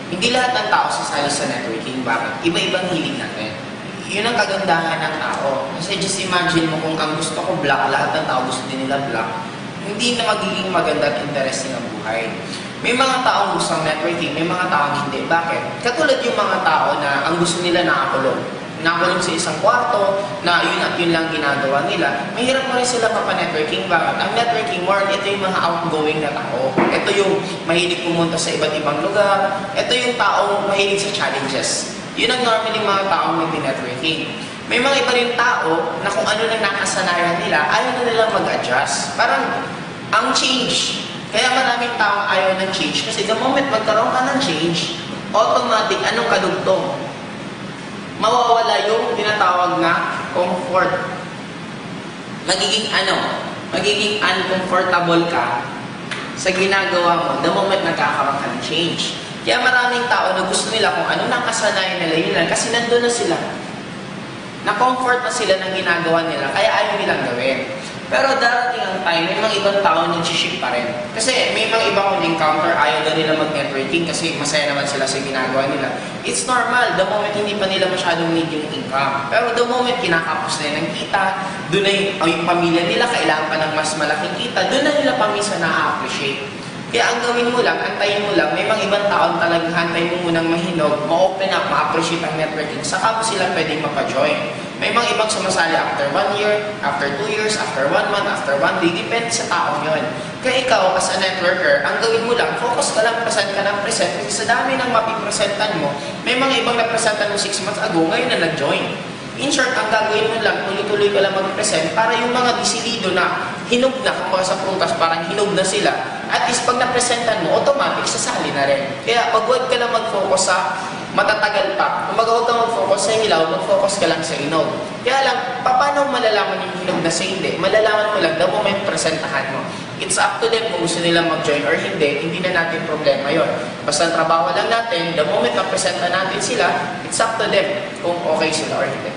Hindi lahat ng tao sasali sa networking. Bakit? Iba-ibang hilig natin. Yun ang kagandahan ng tao. Kasi just imagine mo kung ang gusto ko black, lahat ng tao gusto din nila black, hindi na magiging maganda at interesting ang buhay. May mga taong gusto ng networking, may mga taong hindi. Bakit? Katulad yung mga tao na ang gusto nila nakakulong. Nakakulong sa isang kwarto, na yun at yun lang ginagawa nila. Mahirap mo rin sila mapa-networking. Bakit? Ang networking more, ito yung mga outgoing na tao. Ito yung mahilig pumunta sa iba't ibang lugar. Ito yung taong mahilig sa challenges. Yun ang normally mga taong nag-networking. May mga iba rin tao na kung ano na nakasanayan nila, ayaw na nilang mag-adjust. Parang, ang change. Kaya maraming taong ayaw ng change kasi the moment magkaroon ka ng change, automatic, anong kadugtong? Mawawala yung tinatawag na comfort. Magiging uncomfortable ka sa ginagawa mo the moment nagkakaroon ka ng change. Kaya maraming tao na gusto nila kung ano nakasanayan nila, yun lang, kasi nandun na sila. Na-comfort na sila ng ginagawa nila, kaya ayaw nilang gawin. Pero darating ang time, may mga ibang tao nag-shift pa rin. Kasi may mga ibang encounter, ayaw na nila mag-networking kasi masaya naman sila sa ginagawa nila. It's normal, the moment hindi pa nila masyadong need yung income. Pero the moment kinakapos na ng kita, doon na yung pamilya nila, kailangan pa ng mas malaking kita, doon na nila paminsan na-appreciate. Kaya ang gawin mo lang, antayin mo lang, may mga ibang taon talagang antayin mo munang mahinog, ma-open up, ma-appreciate ang networking, saka mo sila pwedeng mapa-join. May mga ibang sumasali after 1 year, after 2 years, after 1 month, after 1 day, depende sa taong yun. Kaya ikaw, as a networker, ang gawin mo lang, focus ka lang, present ka ng present, kasi sa dami ng mapipresentan mo, may mga ibang napresentan mo 6 months ago, ngayon na nag-join. In short, ang gagawin mo lang, tuloy-tuloy ka lang mag-present para yung mga disilido na hinog na, kung sa prutas, parang hinog na sila, at least pag napresentan mo, automatic sasali na rin. Kaya pag huwag ka lang mag-focus sa matatagal pa, kung huwag ka mag-focus sa hilaw, mag-focus ka lang sa hinog. Kaya lang, paano malalaman yung hinog na sa hindi? Malalaman mo lang the moment presentahan mo. It's up to them kung gusto nilang mag-join or hindi na natin problema yon. Basta ang trabaho lang natin, the moment na presenta natin sila, it's up to them kung okay sila or hindi.